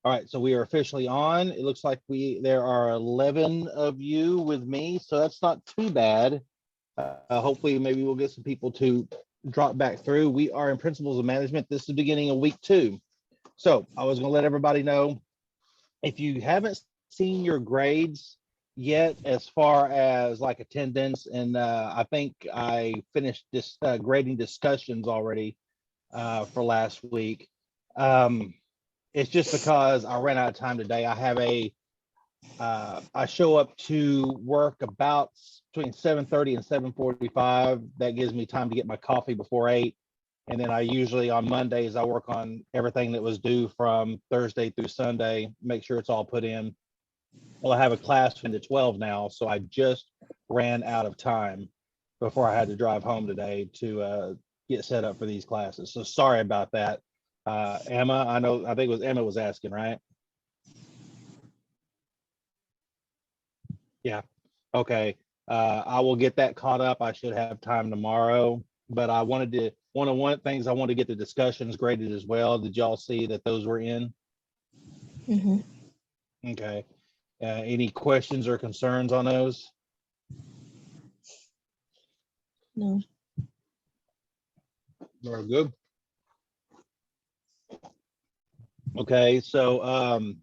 All right, so we are officially on. It looks like there are 11 of you with me, so that's not too bad. Hopefully, maybe we'll get some people to drop back through. We are in Principles of Management. This is the beginning of week 2. So I was going to let everybody know, if you haven't seen your grades yet, as far as like attendance, and I think I finished this grading discussions already for last week. Um, it's just because I ran out of time today. I show up to work about between 7:30 and 7:45. That gives me time to get my coffee before 8. And then I usually on Mondays, I work on everything that was due from Thursday through Sunday, make sure it's all put in. Well, I have a class from the 12 now, so I just ran out of time before I had to drive home today to get set up for these classes. So sorry about that. Emma, I think it was Emma was asking, right? Yeah. Okay. I will get that caught up. I should have time tomorrow, but I wanted to, one of the things I wanted to get the discussions graded as well. Did y'all see that those were in? Mm-hmm. Okay. Any questions or concerns on those? No. Very good. Okay. So,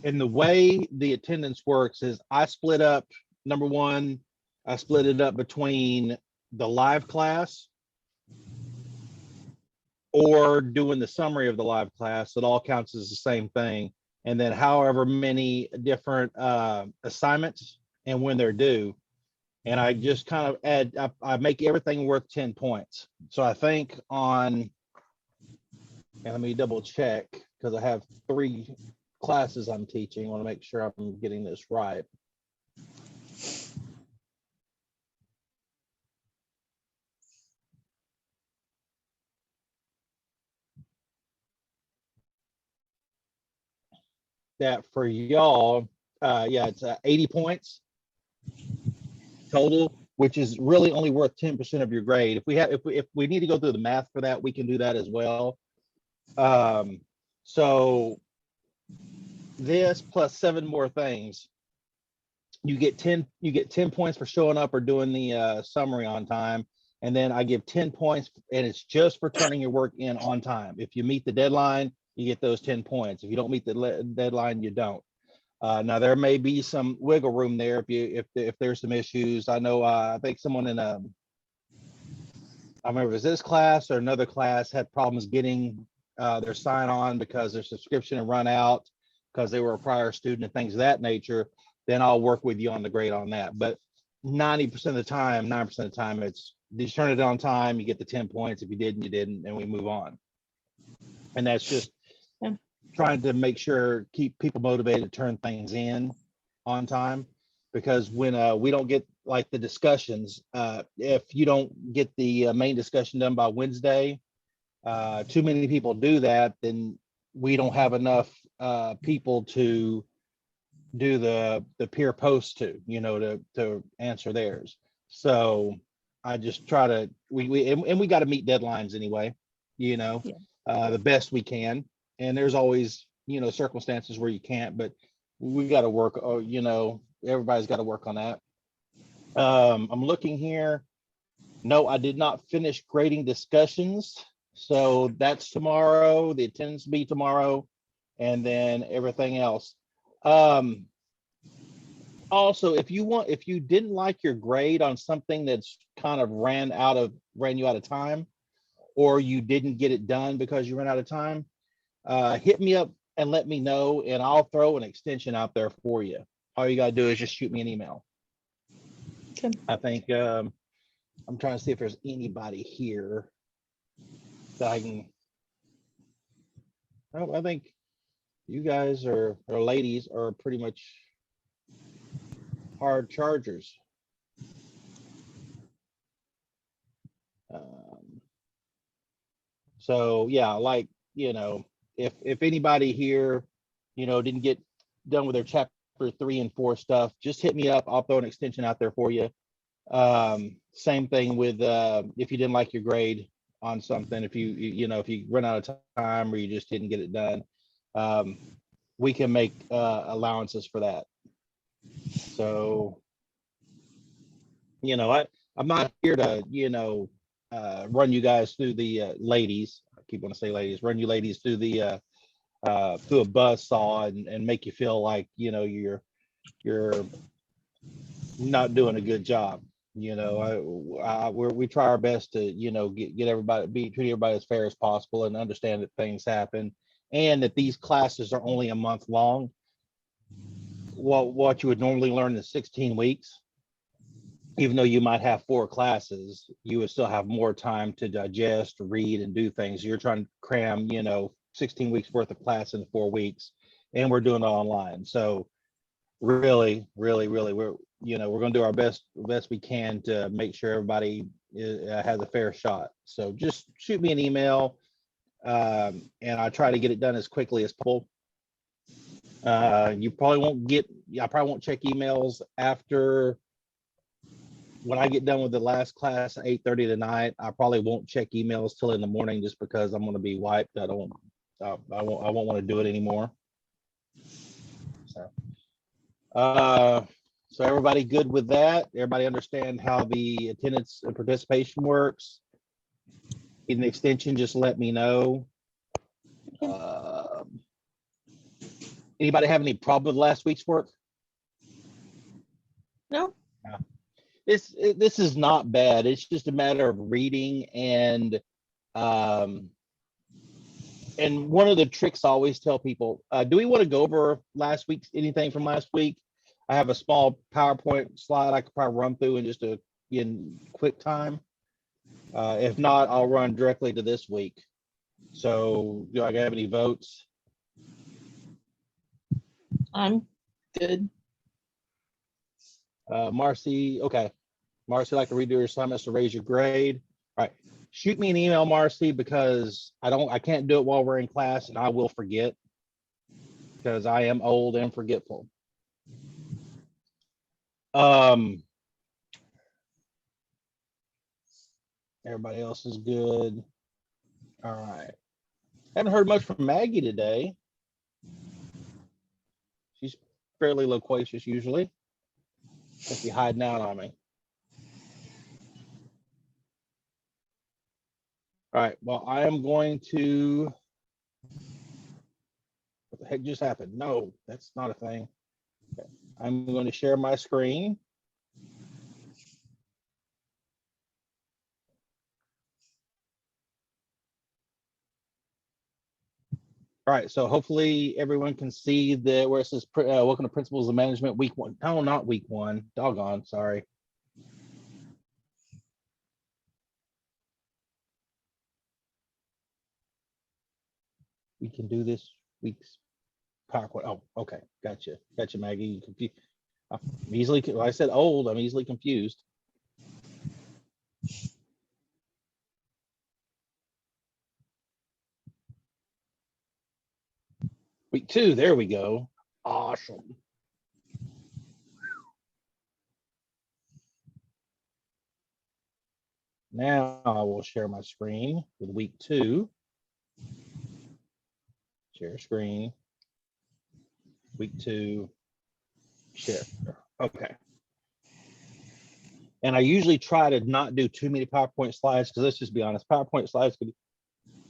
and the way the attendance works is I split up, number one, I split it up between the live class or doing the summary of the live class. It all counts as the same thing. And then however many different assignments and when they're due. And I just kind of add, I make everything worth 10 points. So I think on, and let me double check because I have 3 classes I'm teaching. I want to make sure I'm getting this right. That for y'all, yeah, it's 80 points total, which is really only worth 10% of your grade. If we need to go through the math for that, we can do that as well. So this plus 7 more things, you get 10 points for showing up or doing the summary on time, and then I give 10 points, and it's just for turning your work in on time. If you meet the deadline, you get those 10 points. If you don't meet the deadline, you don't. Now there may be some wiggle room there if there's some issues. I know I think someone in I remember it was this class or another class had problems getting their sign on because their subscription had run out because they were a prior student and things of that nature. Then I'll work with you on the grade on that. But 90% of the time, 9% of the time, it's you turn it on time, you get the 10 points. If you didn't, you didn't, and we move on. And that's just trying to make sure, keep people motivated to turn things in on time. Because when we don't get like the discussions, if you don't get the main discussion done by Wednesday, too many people do that, then we don't have enough people to do the peer post to answer theirs. So I just try to we got to meet deadlines anyway, Yeah. the best we can. And there's always circumstances where you can't, but we got to work. Everybody's got to work on that. I'm looking here. No, I did not finish grading discussions. So that's tomorrow. The attendance will be tomorrow, and then everything else. Also, if you didn't like your grade on something that's kind of ran you out of time, or you didn't get it done because you ran out of time, hit me up and let me know, and I'll throw an extension out there for you. All you gotta do is just shoot me an email. Okay. I think I'm trying to see if there's anybody here that I can. Oh, I think you guys or ladies are pretty much hard chargers. So yeah, like if anybody here, didn't get done with their chapter 3 and 4 stuff, just hit me up. I'll throw an extension out there for you. Same thing with if you didn't like your grade on something, if you run out of time or you just didn't get it done, we can make allowances for that. So, I'm not here to, run you guys through the ladies. I keep want to say ladies, run you ladies through the through a buzz saw and make you feel like you're not doing a good job. We try our best to get everybody, treat everybody as fair as possible, and understand that things happen, and that these classes are only a month long. What you would normally learn in 16 weeks, even though you might have 4 classes, you would still have more time to digest, read, and do things. You're trying to cram 16 weeks worth of class in 4 weeks, and we're doing it online. So really, we're going to do our best we can to make sure everybody has a fair shot. So just shoot me an email, and I try to get it done as quickly as possible. I probably won't check emails after when I get done with the last class at 8:30 tonight. I probably won't check emails till in the morning, just because I'm going to be wiped. I won't want to do it anymore. So everybody good with that? Everybody understand how the attendance and participation works? Need an extension, just let me know. Anybody have any problem with last week's work? No. This is not bad. It's just a matter of reading, and one of the tricks I always tell people, do we want to go over anything from last week? I have a small PowerPoint slide I could probably run through in quick time. If not, I'll run directly to this week. So do I have any votes? I'm good. Marcy, okay. Marcy, like to redo your assignments to raise your grade. All right. Shoot me an email, Marcy, because I can't do it while we're in class, and I will forget, because I am old and forgetful. Everybody else is good. All right. Haven't heard much from Maggie today. She's fairly loquacious usually. Must be hiding out on me. All right. Well, I am going to. What the heck just happened? No, that's not a thing. Okay. I'm going to share my screen. All right, so hopefully everyone can see where it says welcome to Principles of Management week 1. No, not week 1. Doggone, sorry. We can do this week's PowerPoint. Oh, okay, gotcha, Maggie. I'm easily. I said old. I'm easily confused. Week 2. There we go. Awesome. Now I will share my screen with week 2. Share screen. Week 2. Share. Okay. And I usually try to not do too many PowerPoint slides, because let's just be honest, PowerPoint slides can be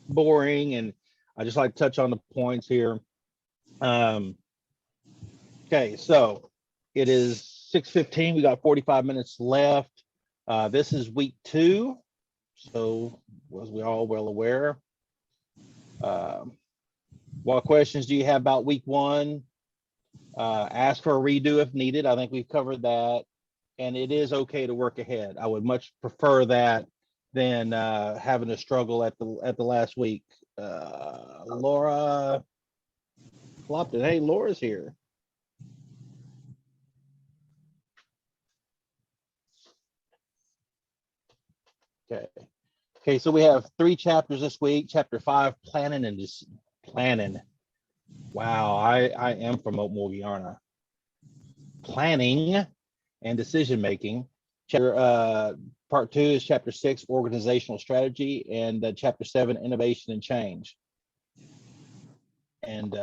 boring, and I just like to touch on the points here. Okay, so it is 6:15. We got 45 minutes left. This is week 2. So, as we all well aware, what questions do you have about week 1? Ask for a redo if needed. I think we've covered that. And it is okay to work ahead. I would much prefer that than having to struggle at the last week. Laura Lopton. Hey, Laura's here. Okay, so we have 3 chapters this week. Chapter 5, planning and planning. Wow, I am from Mogiana. Planning and decision making. Part 2 is chapter 6, organizational strategy, and chapter 7, innovation and change. And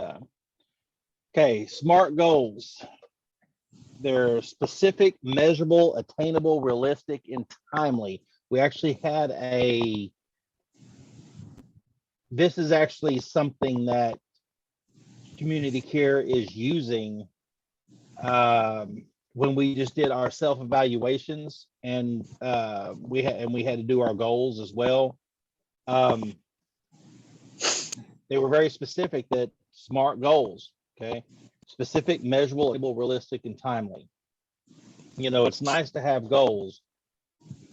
okay, SMART goals. They're specific, measurable, attainable, realistic, and timely. We actually had this is actually something that community care is using when we just did our self-evaluations, and we had to do our goals as well. They were very specific that SMART goals, okay? Specific, measurable, realistic, and timely. You know, it's nice to have goals,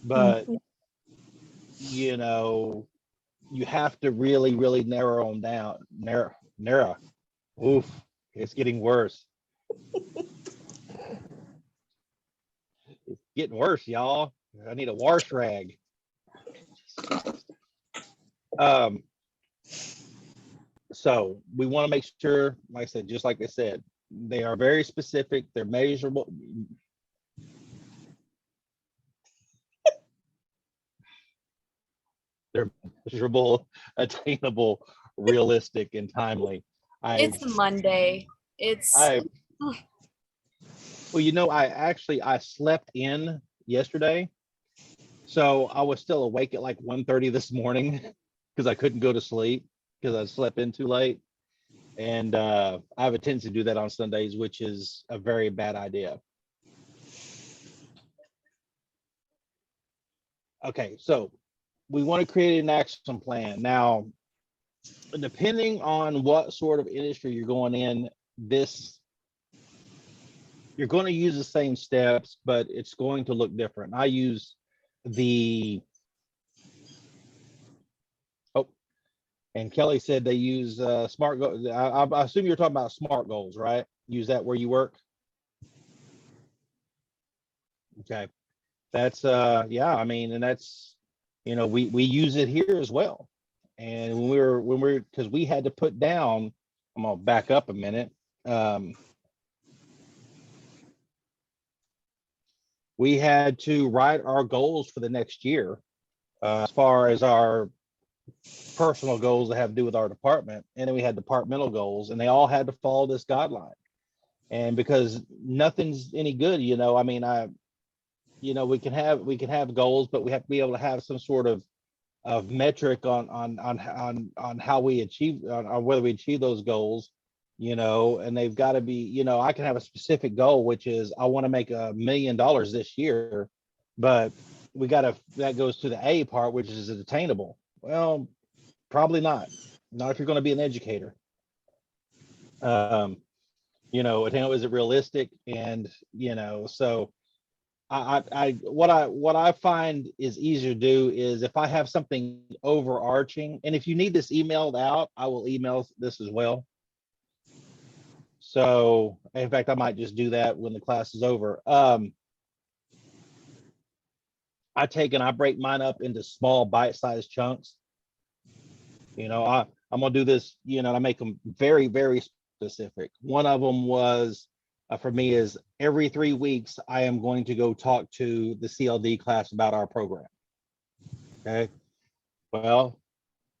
but you know, you have to really, really narrow them down. Narrow. Oof, it's getting worse. It's getting worse, y'all. I need a wash rag. So we want to make sure, like I said, just like I said, they are very specific. They're measurable. They're measurable, attainable, realistic, and timely. It's Monday. Well, you know, I slept in yesterday, so I was still awake at like 1:30 this morning because I couldn't go to sleep because I slept in too late. And I have a tendency to do that on Sundays, which is a very bad idea. Okay, so we want to create an action plan. Now, depending on what sort of industry you're going in, you're going to use the same steps, but it's going to look different. I use and Kelly said they use SMART goals. I assume you're talking about SMART goals, right? Use that where you work. Okay, that's yeah. I mean, and that's, you know, we use it here as well. And when we're because we had to put down. I'm gonna back up a minute. We had to write our goals for the next year, as far as our personal goals that have to do with our department, and then we had departmental goals, and they all had to follow this guideline. And because nothing's any good, you know, I mean, we can have goals, but we have to be able to have some sort of metric on how we achieve, on whether we achieve those goals, you know. And they've got to be, you know, I can have a specific goal, which is I want to make $1 million this year, but that goes to the A part, which is attainable. Well, probably not if you're going to be an educator. You know, is it realistic? And, you know, so what I find is easier to do is if I have something overarching, and if you need this emailed out, I will email this as well. So in fact, I might just do that when the class is over. I break mine up into small bite-sized chunks. You know, I'm gonna do this, you know, I make them very, very specific. One of them was for me is every 3 weeks, I am going to go talk to the CLD class about our program. Okay. Well,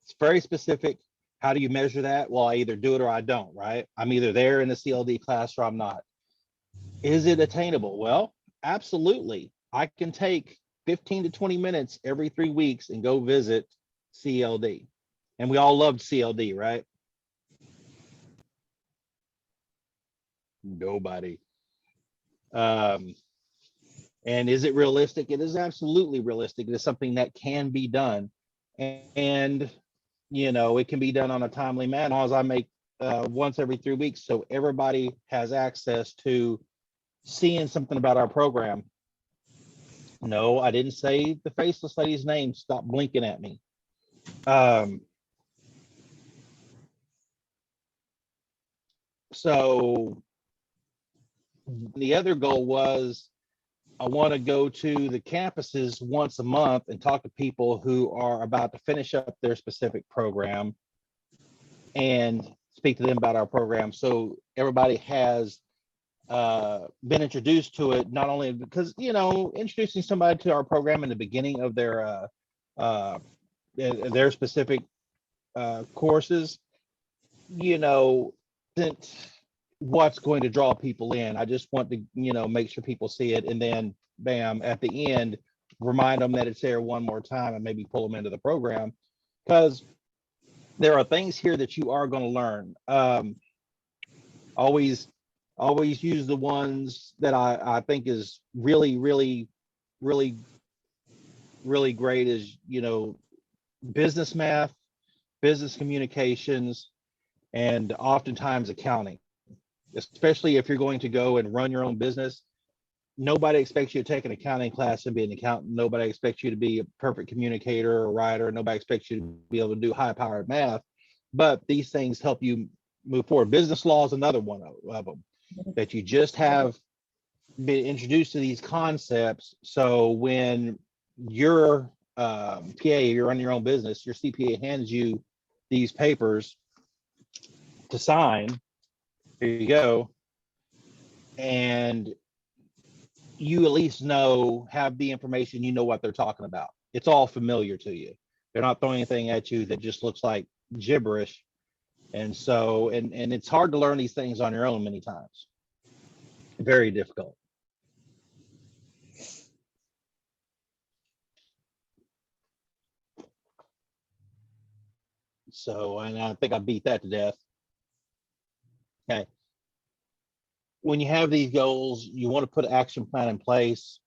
it's very specific. How do you measure that? Well, I either do it or I don't, right? I'm either there in the CLD class or I'm not. Is it attainable? Well, absolutely. I can take 15 to 20 minutes every 3 weeks and go visit CLD. And we all loved CLD, right? Nobody. And is it realistic? It is absolutely realistic. It is something that can be done. And you know, it can be done on a timely manner as I make once every 3 weeks. So everybody has access to seeing something about our program. No, I didn't say the faceless lady's name. Stop blinking at me. So the other goal was I want to go to the campuses once a month and talk to people who are about to finish up their specific program and speak to them about our program. So everybody has been introduced to it, not only because, you know, introducing somebody to our program in the beginning of their specific courses you know, isn't what's going to draw people in. I just want to, make sure people see it, and then bam, at the end, remind them that it's there one more time and maybe pull them into the program, because there are things here that you are going to learn. Always, always use the ones that I think is really, really, really, really great is, business math, business communications, and oftentimes accounting, especially if you're going to go and run your own business. Nobody expects you to take an accounting class and be an accountant. Nobody expects you to be a perfect communicator or writer. Nobody expects you to be able to do high powered math, but these things help you move forward. Business law is another one of them that you just have been introduced to these concepts. So when your PA, you're running your own business, your CPA hands you these papers to sign. Here you go. And you at least have the information, what they're talking about. It's all familiar to you. They're not throwing anything at you that just looks like gibberish. And so, and it's hard to learn these things on your own many times. Very difficult. So, and I think I beat that to death. Okay. When you have these goals, you want to put an action plan in place,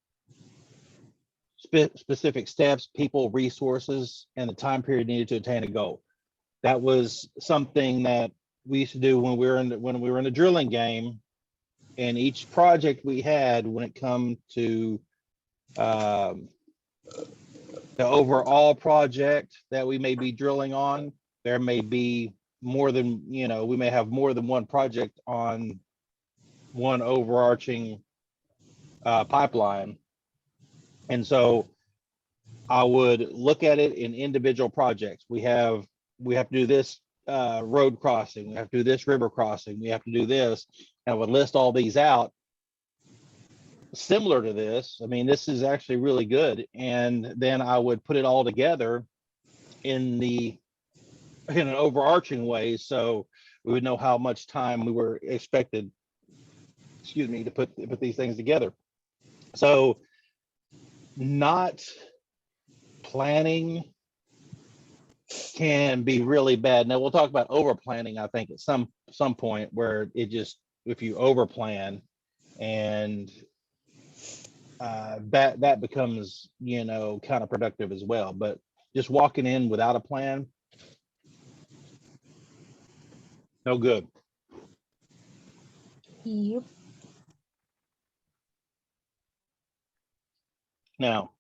specific steps, people, resources, and the time period needed to attain a goal. That was something that we used to do when we were in the drilling game. And each project we had, when it come to the overall project that we may be drilling on, there may be more than, we may have more than one project on one overarching pipeline. And so I would look at it in individual projects. We have to do this road crossing. We have to do this river crossing. We have to do this. And I would list all these out. Similar to this, I mean, this is actually really good. And then I would put it all together in an overarching way, so we would know how much time we were expected, to put these things together. So not planning can be really bad. Now we'll talk about over planning, I think, at some point, where it just, if you over plan, and that becomes, counterproductive as well. But just walking in without a plan, no good. Yep. Now,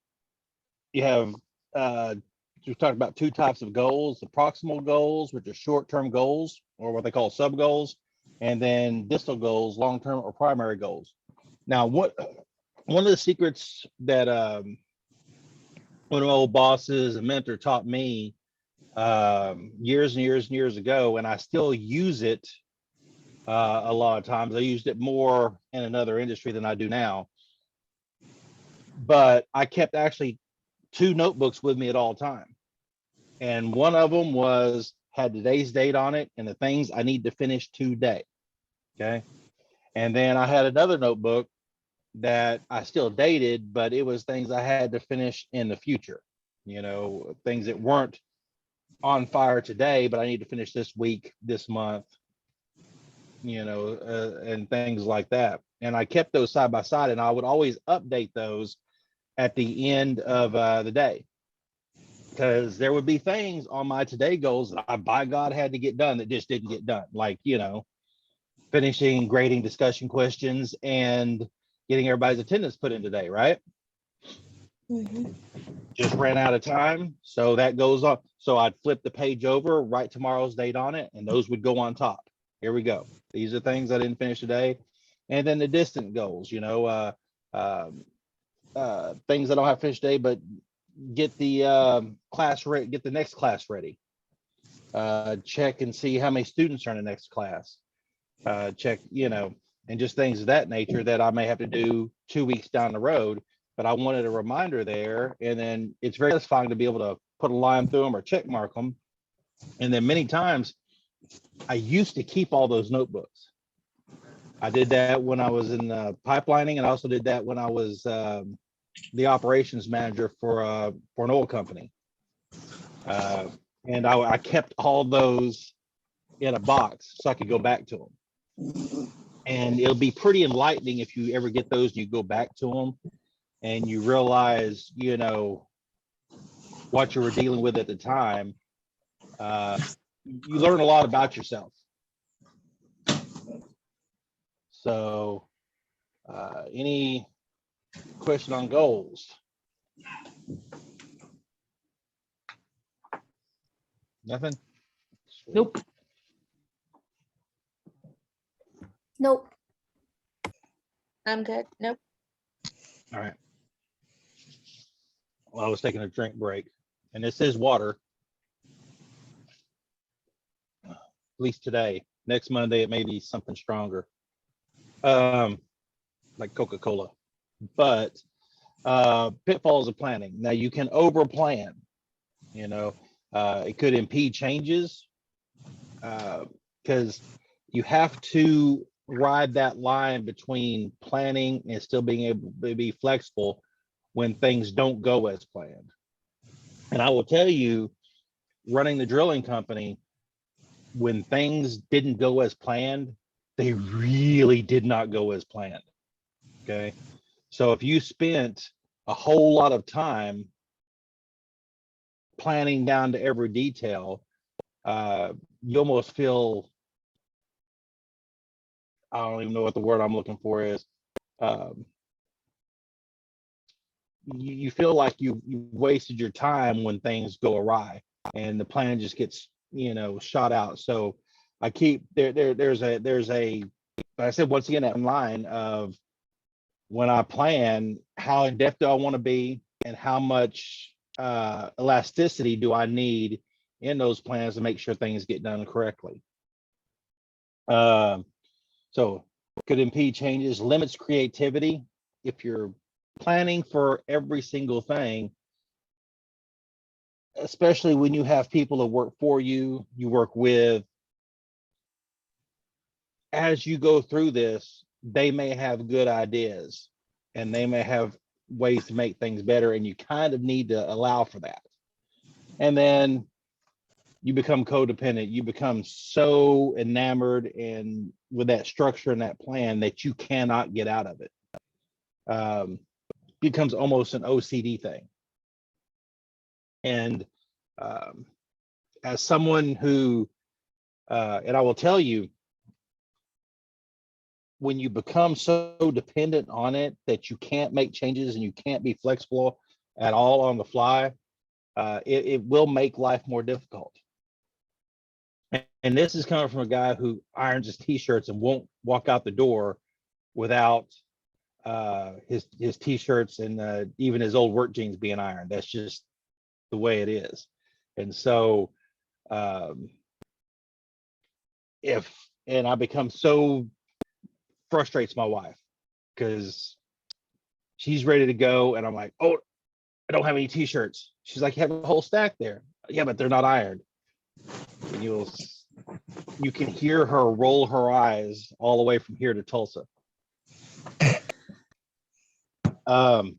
you have, we talked about two types of goals: the proximal goals, which are short-term goals, or what they call sub-goals, and then distal goals, long-term or primary goals. Now, one of the secrets that one of my old bosses, a mentor, taught me years and years and years ago, and I still use it a lot of times. I used it more in another industry than I do now. But I kept actually two notebooks with me at all time. And one of them had today's date on it and the things I need to finish today. Okay. And then I had another notebook that I still dated, but it was things I had to finish in the future, things that weren't on fire today, but I need to finish this week, this month, and things like that. And I kept those side by side, and I would always update those at the end of the day, because there would be things on my today goals that I, by God, had to get done that just didn't get done. Like, finishing grading discussion questions and getting everybody's attendance put in today, right? Mm-hmm. Just ran out of time. So that goes on. So I'd flip the page over, write tomorrow's date on it, and those would go on top. Here we go. These are things I didn't finish today. And then the distant goals, things I don't have finished today, but get the class ready, get the next class ready. Check and see how many students are in the next class. Check, and just things of that nature that I may have to do 2 weeks down the road. But I wanted a reminder there, and then it's very satisfying to be able to put a line through them or check mark them. And then many times I used to keep all those notebooks. I did that when I was in pipelining, and I also did that when I was the operations manager for an oil company. And I kept all those in a box so I could go back to them. And it'll be pretty enlightening if you ever get those and you go back to them and you realize, what you were dealing with at the time. You learn a lot about yourself. So, any question on goals? Nothing? Nope. Nope. I'm good. Nope. All right. Well, I was taking a drink break, and this is water. At least today. Next Monday, it may be something stronger, like Coca-Cola. But pitfalls of planning. Now, you can over plan. It could impede changes because you have to ride that line between planning and still being able to be flexible when things don't go as planned. And I will tell you, running the drilling company, when things didn't go as planned, they really did not go as planned. Okay. So if you spent a whole lot of time planning down to every detail, you almost feel, I don't even know what the word I'm looking for is. You feel like you wasted your time when things go awry and the plan just gets, shot out. So I keep there's a, I said, once again, that line of when I plan, how in depth do I want to be and how much elasticity do I need in those plans to make sure things get done correctly. So could impede changes, limits creativity. If you're planning for every single thing, especially when you have people that work for you, you work with, as you go through this, they may have good ideas and they may have ways to make things better, and you kind of need to allow for that. And then you become codependent. You become so enamored and with that structure and that plan that you cannot get out of it. Becomes almost an OCD thing. And as someone who, and I will tell you, when you become so dependent on it that you can't make changes and you can't be flexible at all on the fly, it will make life more difficult. And this is coming from a guy who irons his t-shirts and won't walk out the door without his t-shirts and even his old work jeans being ironed. That's just the way it is. And so and I become so frustrates my wife because she's ready to go and I'm like, oh, I don't have any t-shirts. She's like, you have a whole stack there. Yeah, but they're not ironed. And you can hear her roll her eyes all the way from here to Tulsa. But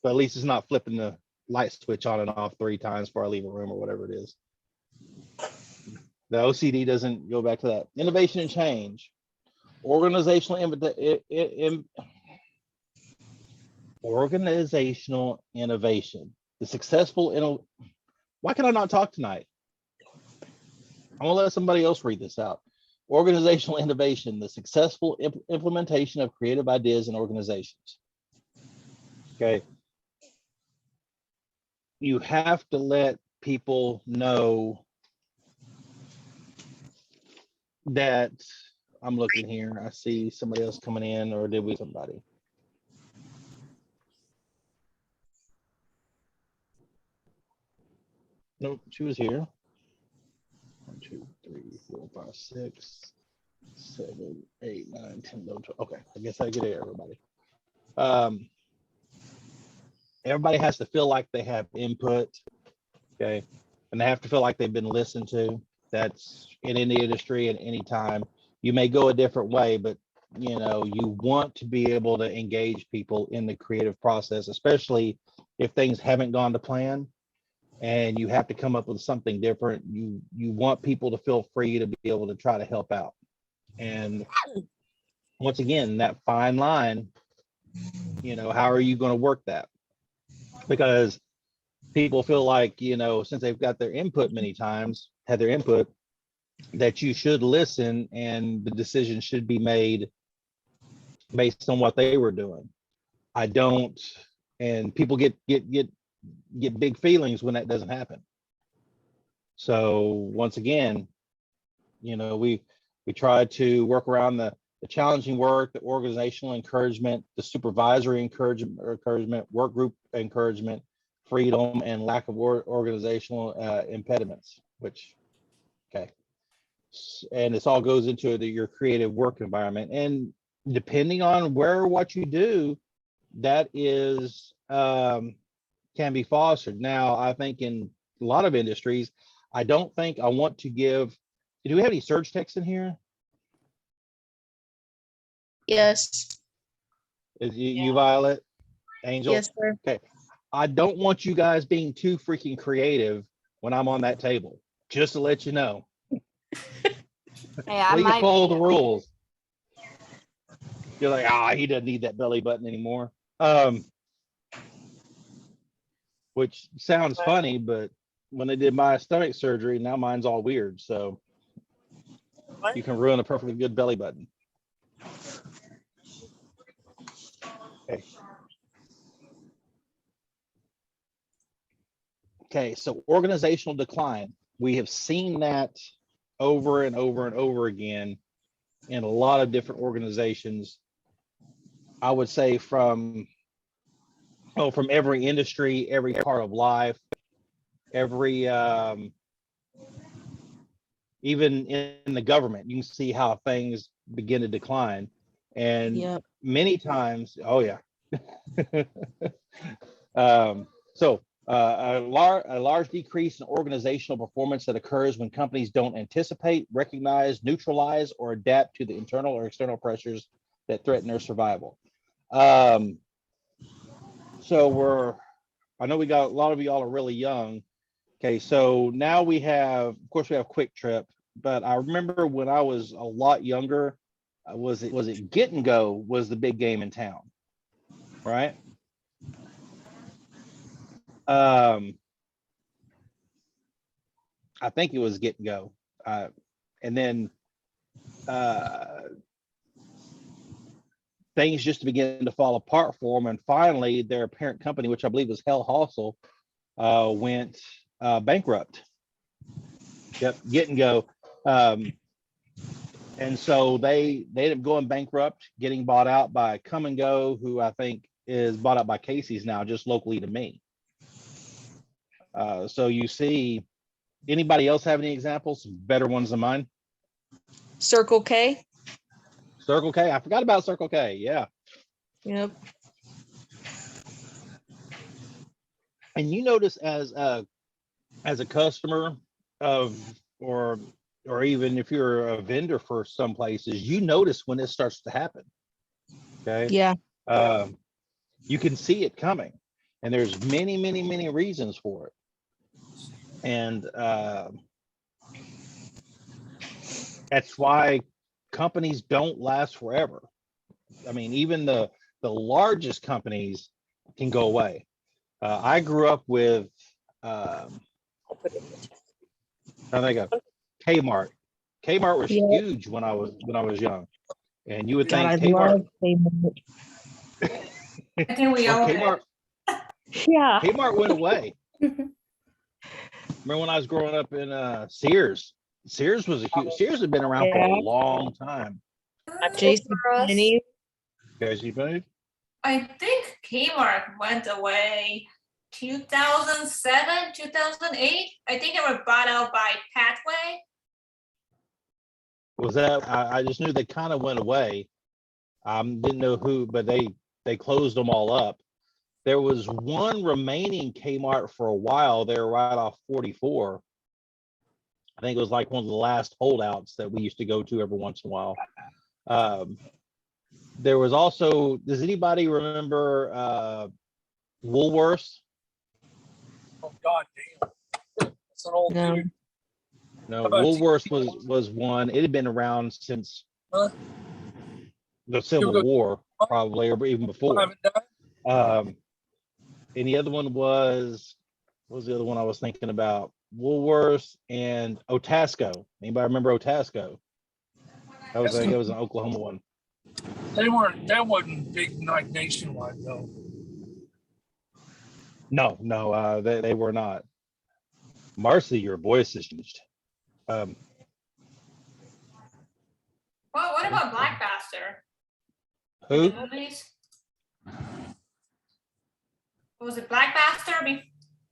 at least it's not flipping the light switch on and off 3 times before I leave a room or whatever it is. The OCD doesn't go back to that. Innovation and change. Organizational innovation. The successful why can I not talk tonight? I'm gonna let somebody else read this out. Organizational innovation, the successful implementation of creative ideas in organizations. Okay. You have to let people know that, I'm looking here, I see somebody else coming in, or did we somebody? Nope, she was here. 1, 2, 3, 4, 5, 6, 7, 8, 9, 10, 11, 12. Okay, I guess I get it, everybody. Everybody has to feel like they have input, okay, and they have to feel like they've been listened to. that's in any industry at any time. You may go a different way, but you know, you want to be able to engage people in the creative process, especially if things haven't gone to plan and you have to come up with something different. You want people to feel free to be able to try to help out. And once again, that fine line, you know, how are you going to work that? Because people feel like, you know, since they've got their input many times, had their input, that you should listen and the decision should be made based on what they were doing. I don't, and people get big feelings when that doesn't happen. So once again, you know, we try to work around the challenging work, the organizational encouragement, the supervisory encouragement, work group encouragement, freedom, and lack of organizational impediments, which, okay. And this all goes into your creative work environment. And depending on where, what you do, that is, can be fostered. Now, I think in a lot of industries, I don't think I want to give, do we have any surge techs in here? Yes. Is you Violet, Angel? Yes, sir. Okay. I don't want you guys being too freaking creative when I'm on that table, just to let you know. Hey, I Please might follow the rules. You're like, he doesn't need that belly button anymore. Which sounds funny, but when they did my stomach surgery, now mine's all weird. So you can ruin a perfectly good belly button. Okay. Okay, so organizational decline. We have seen that over and over and over again in a lot of different organizations. I would say from every industry, every part of life, every even in the government, you can see how things begin to decline. And many times, a large decrease in organizational performance that occurs when companies don't anticipate, recognize, neutralize, or adapt to the internal or external pressures that threaten their survival. So I know we got a lot of y'all are really young. Okay, so now we have, of course, we have Quick Trip, but I remember when I was a lot younger, was it Get and Go was the big game in town, right? I think it was Get and Go, and then things just began to fall apart for them, and finally, their parent company, which I believe was Hell Hostel, went bankrupt. Yep, Get and Go. And so they ended up going bankrupt, getting bought out by Come and Go, who I think is bought out by Casey's now, just locally to me. So you see, anybody else have any examples, better ones than mine? Circle K. Circle K, I forgot about Circle K. Yeah. Yep. And you notice as a customer of, or even if you're a vendor for some places, you notice when this starts to happen. Okay. Yeah. You can see it coming, and there's many reasons for it. And that's why companies don't last forever. I mean, even the largest companies can go away. I grew up with I think of Kmart. Kmart was huge when I was young, and you would think Kmart. I think we all Kmart. Yeah. Kmart went away. Remember when I was growing up in Sears? Sears was Sears had been around for a long time. JCPenney. JCPenney? I think Kmart went away 2007, 2008. I think they were bought out by Pathway. Was that? I just knew they kind of went away. Didn't know who, but they closed them all up. There was one remaining Kmart for a while there, right off 44. I think it was like one of the last holdouts that we used to go to every once in a while. There was also, does anybody remember Woolworths? Oh, God damn. That's an old No. dude. No, How about Woolworths was one. It had been around since Huh? the Civil War, probably, or even before. Haven't died? And the other one was, what was the other one I was thinking about? Woolworths and Otasco. Anybody remember Otasco? That was, I think it was an Oklahoma one. That wasn't big like nationwide though. No, they were not. Marcy, your voice has changed. Well, what about Blackbuster? Who? The movies? Was it Blackbuster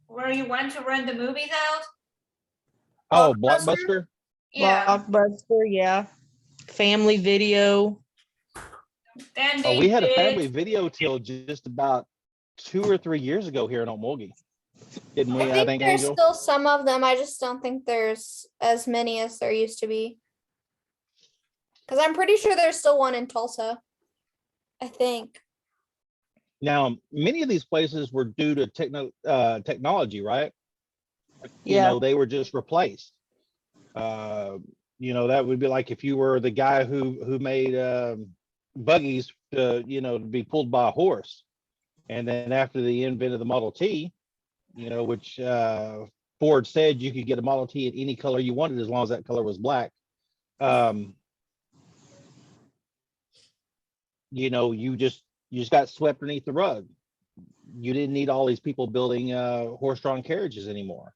where you went to rent the movies out? Oh, Blockbuster? Blockbuster? Yeah. Blockbuster, yeah. Family Video. Then Oh, they we had a did- family video till just about 2 or 3 years ago here in Okmulgee. Didn't we? I think there's Angel. still some of them. I just don't think there's as many as there used to be. Because I'm pretty sure there's still one in Tulsa. I think. Now, many of these places were due to technology, right? Yeah. They were just replaced. That would be like if you were the guy who made buggies to be pulled by a horse, and then after the invent of the Model T, which Ford said you could get a Model T in any color you wanted as long as that color was black. You just got swept beneath the rug. You didn't need all these people building horse-drawn carriages anymore.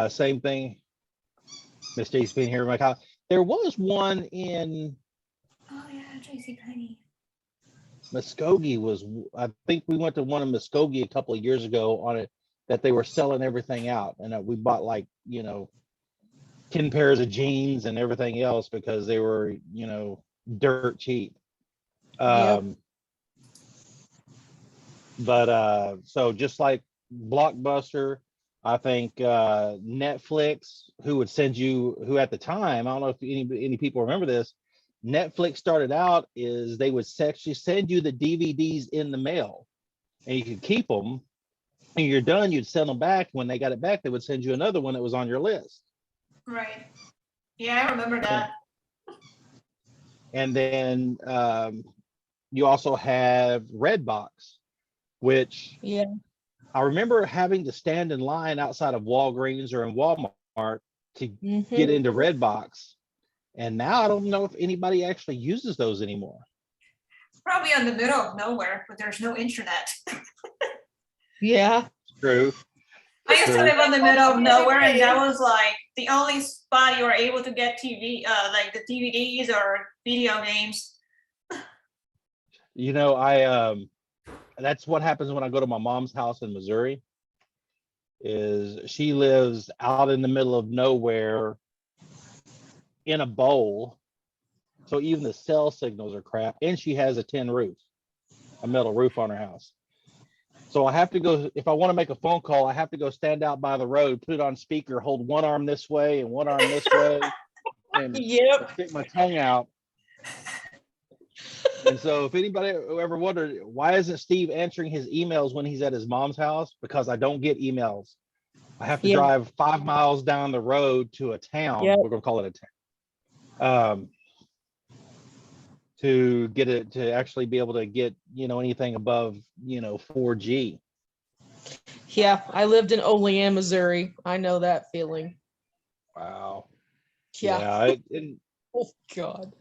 Same thing. Miss Jace being here, Mike. There was one in Oh yeah, JCPenney. Muskogee. I think we went to one in Muskogee a couple of years ago on it that they were selling everything out, and we bought 10 pairs of jeans and everything else because they were dirt cheap. Yep. But so just like Blockbuster, I think Netflix, who at the time, I don't know if any people remember this, Netflix started out is they would actually send you the DVDs in the mail, and you could keep them. And you're done, you'd send them back. When they got it back, they would send you another one that was on your list. Right. Yeah, I remember that. And then you also have Redbox, which Yeah. I remember having to stand in line outside of Walgreens or in Walmart to Mhm. get into Redbox. And now I don't know if anybody actually uses those anymore. Probably in the middle of nowhere, but there's no internet. Yeah. True. I used to True. live in the middle of nowhere, and that was like the only spot you were able to get TV, like the DVDs or video games. That's what happens when I go to my mom's house in Missouri. Is she lives out in the middle of nowhere in a bowl, so even the cell signals are crap, and she has a metal roof on her house. So I have to go, if I want to make a phone call, I have to go stand out by the road, put it on speaker, hold one arm this way and one arm this way, and Yep. stick my tongue out. And so if anybody ever wondered, why isn't Steve answering his emails when he's at his mom's house? Because I don't get emails. I have to Yeah. drive 5 miles down the road to a town. Yep. We're going to call it a town. To get it, to actually be able to get, anything above, 4G. Yeah. I lived in Olean, Missouri. I know that feeling. Wow. Yeah. Yeah. Oh God.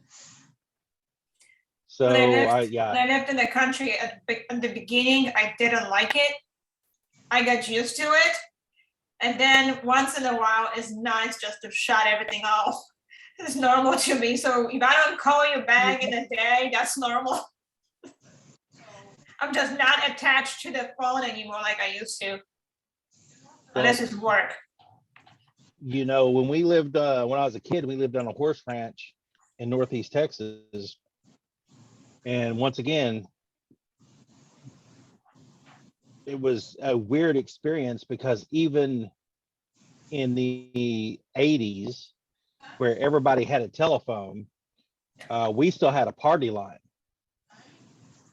So When I I lived in the country at the beginning, I didn't like it. I got used to it. And then once in a while, it's nice just to shut everything off. It's normal to me. So if I don't call you back in a day, that's normal. I'm just not attached to the phone anymore like I used to. Unless it's work. when we lived, when I was a kid, we lived on a horse ranch in Northeast Texas. And once again, it was a weird experience because even in the 80s, where everybody had a telephone, we still had a party line.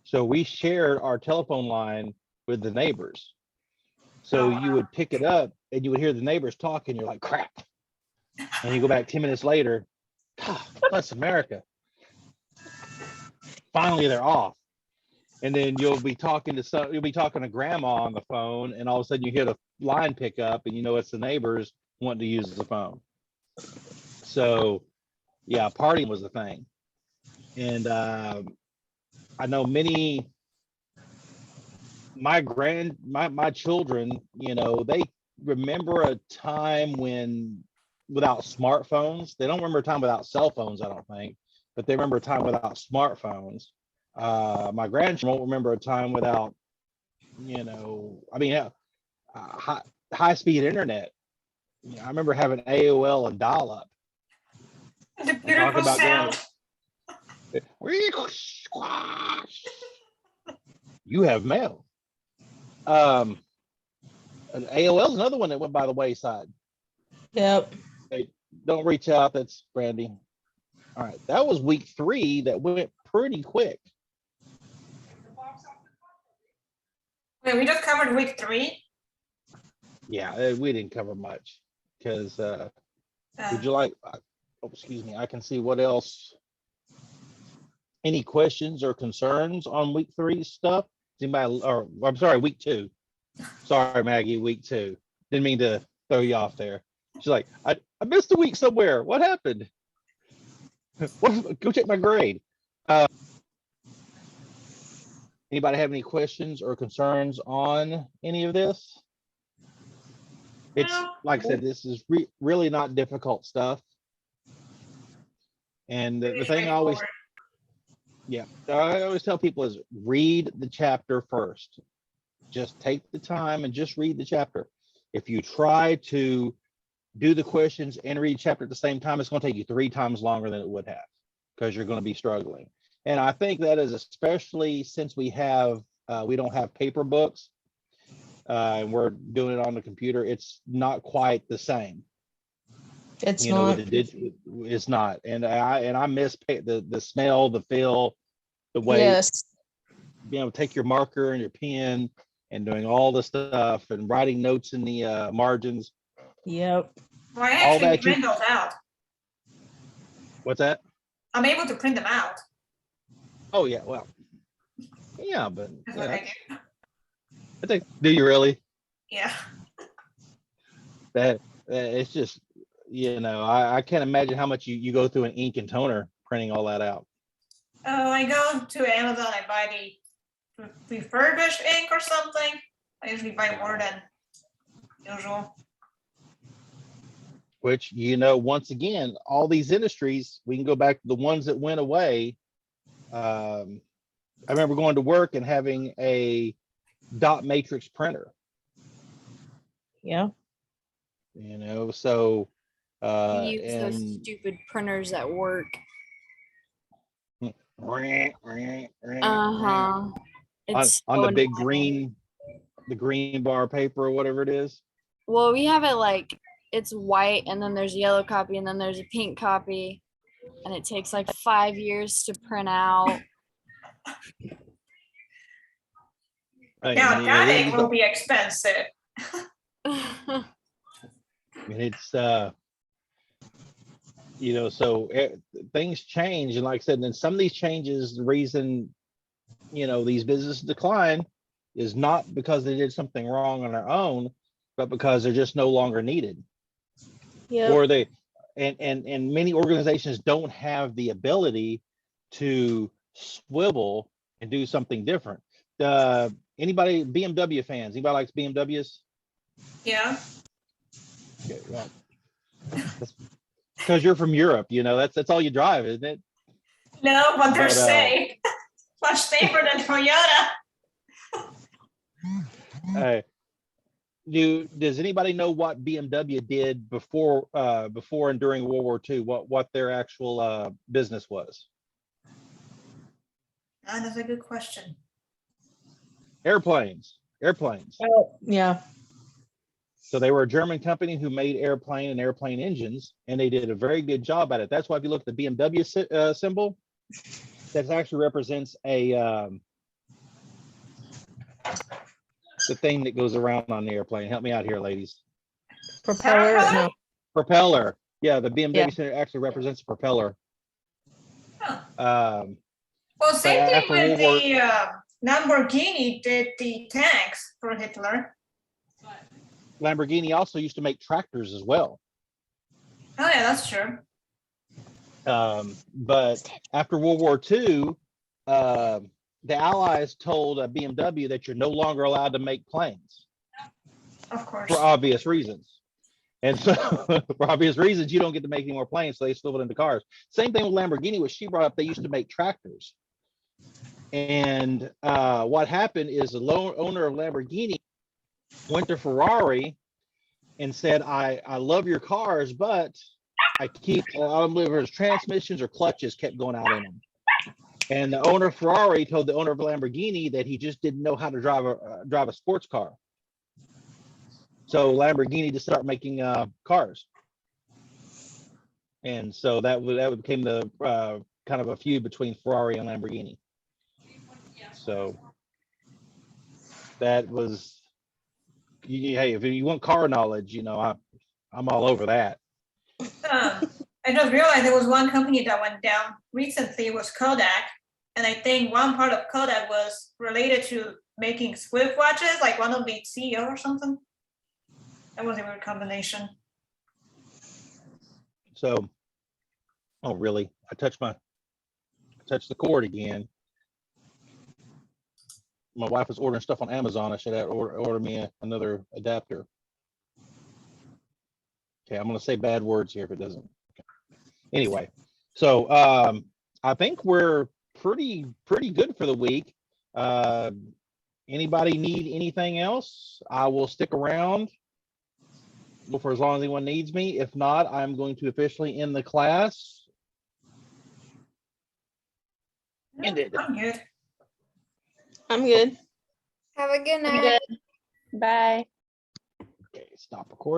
So we shared our telephone line with the neighbors. So you would pick it up and you would hear the neighbors talk and you're like, crap. And you go back 10 minutes later, God, bless America. Finally, they're off. And then you'll be talking to grandma on the phone, and all of a sudden you hear the line pick up and you know it's the neighbors wanting to use the phone. So yeah, partying was the thing. And I know my children, you know, they remember a time when without smartphones. They don't remember a time without cell phones, I don't think, but they remember a time without smartphones. My grandchildren won't remember a time without, you know, I mean, high speed internet. You know, I remember having AOL and dial up. The beautiful about sound. You have mail. And AOL is another one that went by the wayside. Yep. Hey, don't reach out. That's Brandy. All right, that was week 3. That went pretty quick. Wait, we just covered week 3. Yeah, we didn't cover much because would you like? Oh, excuse me. I can see what else. Any questions or concerns on week 3 stuff? Anybody? Or I'm sorry, week 2. Sorry, Maggie, week 2. Didn't mean to throw you off there. She's like, I missed a week somewhere. What happened? Go check my grade. Anybody have any questions or concerns on any of this? It's No. like I said, this is really not difficult stuff. And the thing I always tell people is read the chapter first. Just take the time and just read the chapter. If you try to do the questions and read chapter at the same time, it's going to take you 3 times longer than it would have, because you're going to be struggling. And I think that is especially since we don't have paper books and we're doing it on the computer. It's not quite the same. It's You know, not. it's not. And I miss the smell, the feel, the way Yes. being able to take your marker and your pen and doing all the stuff and writing notes in the margins. Yep. Well, I All actually that print those out. What's that? I'm able to print them out. Oh yeah, well, yeah, but That's yeah, what I do. I think. Do you really? Yeah. That it's just, you know, I can't imagine how much you go through an ink and toner printing all that out. Oh, I go to Amazon, I buy the refurbished ink or something. I usually buy more than usual. Which, you know, once again, all these industries, we can go back to the ones that went away. I remember going to work and having a dot matrix printer, Yeah. you know, so You use those and stupid printers at work. on It's the so big annoying. green bar paper or whatever it is. Well, we have it like it's white, and then there's a yellow copy, and then there's a pink copy, and it takes like 5 years to print out. Now And, that you ink know, will be expensive. and it's you know, so things change, and like I said, and some of these changes, the reason, you know, these businesses decline is not because they did something wrong on their own, but because they're just no longer needed. Yep. Or they and many organizations don't have the ability to swivel and do something different. Anybody BMW fans? Anybody likes BMWs? Yeah. Okay, well, because you're from Europe, you know, that's all you drive, isn't it? No, but they're But, safe. Much safer than Toyota. Does anybody know what BMW did before and during World War II? What their actual business was? Ah, that's a good question. Airplanes. Oh, yeah. So they were a German company who made airplane and airplane engines, and they did a very good job at it. That's why if you look at the BMW symbol, that actually represents a the thing that goes around on the airplane. Help me out here, ladies. Propeller? No. Propeller. Yeah, the BMW Yeah. symbol actually represents a propeller. Huh. But Well, same thing after with World War, the Lamborghini did the tanks for Hitler. Lamborghini also used to make tractors as well. Oh yeah, that's true. But after World War II, the Allies told BMW that you're no longer allowed to make planes Of course. for obvious reasons. And so, for obvious reasons, you don't get to make any more planes, so they slid it into cars. Same thing with Lamborghini, which she brought up. They used to make tractors. And what happened is the owner of Lamborghini went to Ferrari and said, I love your cars, but I don't believe his transmissions or clutches kept going out in them. And the owner of Ferrari told the owner of Lamborghini that he just didn't know how to drive a sports car. So Lamborghini just started making cars. And so that became the kind of a feud between Ferrari and Lamborghini. So that was, hey, if you want car knowledge, I'm all over that. I just realized there was one company that went down recently, was Kodak. And I think one part of Kodak was related to making Swift watches, like one of the CEO or something. That was a weird combination. So, oh really? I touched the cord again. My wife was ordering stuff on Amazon. I should have order me another adapter. Okay, I'm gonna say bad words here if it doesn't. Okay. Anyway, so I think we're pretty good for the week. Anybody need anything else? I will stick around for as long as anyone needs me. If not, I'm going to officially end the class. Ended. I'm good. I'm good. Have a good I'm night. good. Bye. Okay, stop recording.